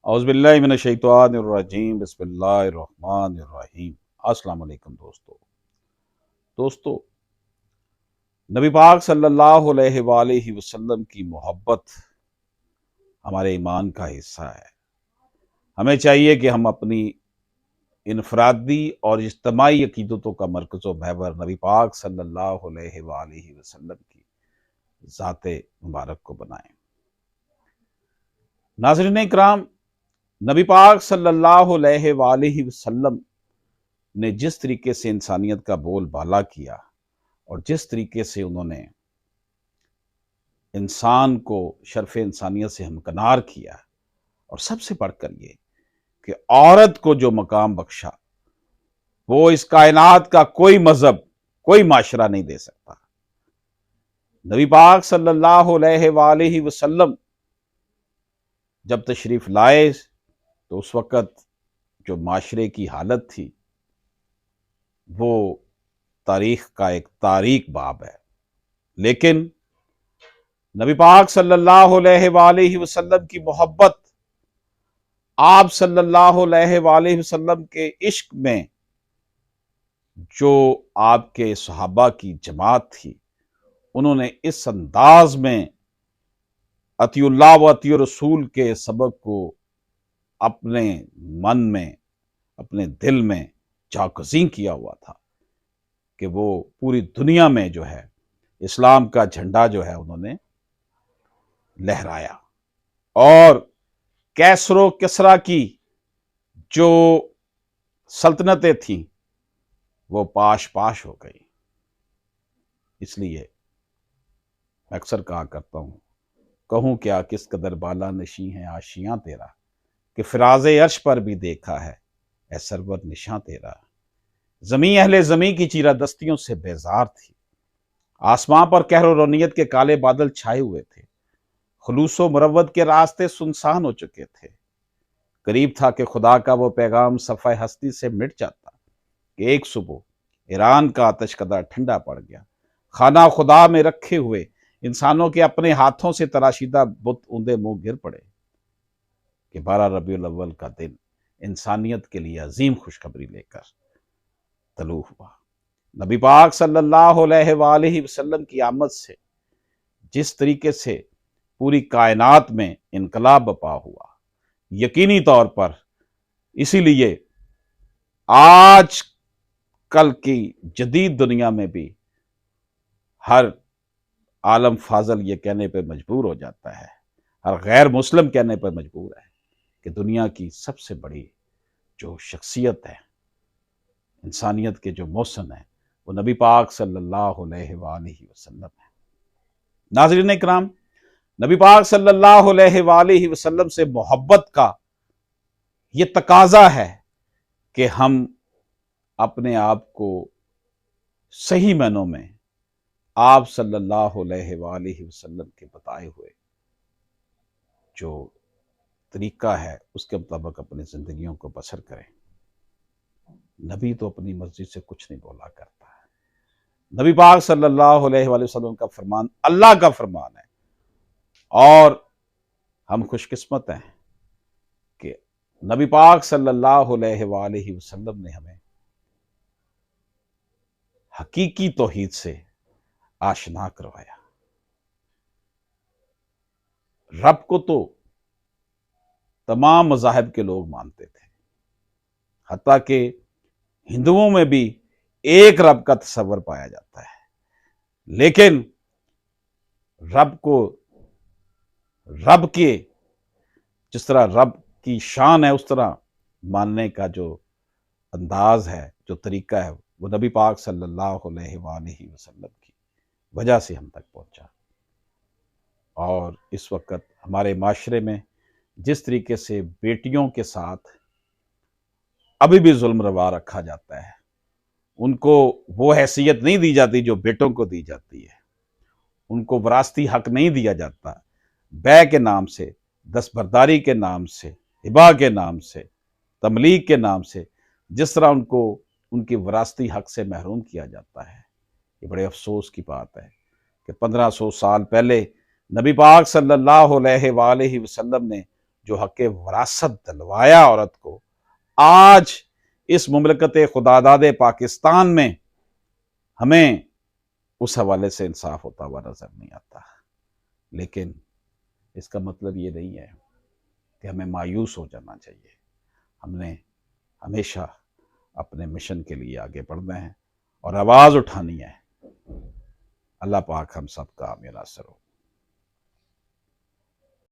औज़ुबिल्लाहि मिनश्शैतानिर्रजीम बिस्मिल्लाहिर्रहमानिर्रहीम। अस्सलाम वालेकुम दोस्तों, नबी पाक सल्लल्लाहु अलैहि वसल्लम की मोहब्बत हमारे ईमान का हिस्सा है। हमें चाहिए कि हम अपनी इनफरादी और इज्तिमाई अकीदतों का मरकज़ व महवर नबी पाक सल्लल्लाहु अलैहि वसल्लम की ज़ाते मुबारक को बनाएं। नाज़रीन इकराम, नबी पाक सल्लल्लाहु अलैहि वसल्लम ने जिस तरीके से इंसानियत का बोलबाला किया और जिस तरीके से उन्होंने इंसान को शर्फ इंसानियत से हमकनार किया, और सबसे बढ़कर ये कि औरत को जो मकाम बख्शा वो इस कायनात का कोई मजहब, कोई माशरा नहीं दे सकता। नबी पाक सल्लल्लाहु अलैहि वसल्लम जब तशरीफ लाए तो उस वक़्त जो माशरे की हालत थी वो तारीख का एक तारीख बाब है। लेकिन नबी पाक सल्लल्लाहु अलैहि वसल्लम की मोहब्बत, आप सल्लल्लाहु अलैहि वसल्लम के इश्क में जो आपके सहाबा की जमात थी, उन्होंने इस अंदाज में अतिउल्लाह व अतिउर रसूल के सबक को अपने मन में, अपने दिल में जागज़ीं किया हुआ था कि वो पूरी दुनिया में जो है इस्लाम का झंडा जो है उन्होंने लहराया। और कैसरो किसरा की जो सल्तनतें थीं वो पाश पाश हो गई। इसलिए मैं अक्सर कहा करता हूँ, कहूँ क्या किस कदर बाला नशी है आशियां तेरा, कि फराज़े अर्श पर भी देखा है ए सरवर निशां तेरा। ज़मीं अहले ज़मीं की चीरा दस्तियों से बेजार थी, आसमां पर कहरो रोनियत के काले बादल छाए हुए थे, खुलूसो मुरव्वत के रास्ते सुनसान हो चुके थे। करीब था कि खुदा का वो पैगाम सफ़ाए हस्ती से मिट जाता कि एक सुबह ईरान का आतशकदा ठंडा पड़ गया। खाना खुदा में रखे हुए इंसानों के अपने हाथों से तराशीदा बुत ऊंधे मुंह गिर पड़े कि 12 रबीउल अव्वल का दिन इंसानियत के लिए अजीम खुशखबरी लेकर तलू हुआ। नबी पाक सल्लल्लाहु अलैहि वसल्लम की आमद से जिस तरीके से पूरी कायनात में इनकलाब बपा हुआ, यकीनी तौर पर इसीलिए आज कल की जदीद दुनिया में भी हर आलम फाजल ये कहने पर मजबूर हो जाता है, हर गैर मुस्लिम कहने पर मजबूर है कि दुनिया की सबसे बड़ी जो शख्सियत है, इंसानियत के जो मोहसन है, वो नबी पाक सल्लल्लाहु अलैहि वसल्लम है। नाज़रीन इकराम, नबी पाक सल्लल्लाहु अलैहि वसल्लम से मोहब्बत का ये तकाजा है कि हम अपने आप को सही मानों में आप सल्लल्लाहु अलैहि वसल्लम के बताए हुए जो तरीका है उसके मुताबिक अपनी जिंदगियों को बसर करें। नबी तो अपनी मर्जी से कुछ नहीं बोला करता है। नबी पाक सल्लल्लाहु अलैहि वसल्लम का फरमान अल्लाह का फरमान है, और हम खुशकिस्मत हैं कि नबी पाक सल्लल्लाहु अलैहि वसल्लम ने हमें हकीकी तौहीद से आशना करवाया। रब को तो तमाम मज़ाहिब के लोग मानते थे, हत्ता कि हिंदुओं में भी एक रब का तस्वर पाया जाता है, लेकिन रब को रब के जिस तरह रब की शान है उस तरह मानने का जो अंदाज है, जो तरीका है, वो नबी पाक सल्लल्लाहु अलैहि वसल्लम की वजह से हम तक पहुंचा। और इस वक्त हमारे माशरे में जिस तरीके से बेटियों के साथ अभी भी जुल्म रवा रखा जाता है, उनको वो हैसियत नहीं दी जाती जो बेटों को दी जाती है, उनको वरासती हक नहीं दिया जाता, बै के नाम से, दस्तबरदारी के नाम से, हिबा के नाम से, तमलीग के नाम से जिस तरह उनको उनकी वरासती हक से महरूम किया जाता है, ये बड़े अफसोस की बात है कि 1500 साल पहले नबी पाक सल्लल्लाहु अलैहि वसल्लम ने जो हक़ वरासत दिलवाया औरत को, आज इस मुमलकत खुदादाद पाकिस्तान में हमें उस हवाले से इंसाफ होता हुआ नजर नहीं आता। लेकिन इसका मतलब ये नहीं है कि हमें मायूस हो जाना चाहिए। हमने हमेशा अपने मिशन के लिए आगे बढ़ना है और आवाज़ उठानी है। अल्लाह पाक हम सब का आमीर नासिर हो।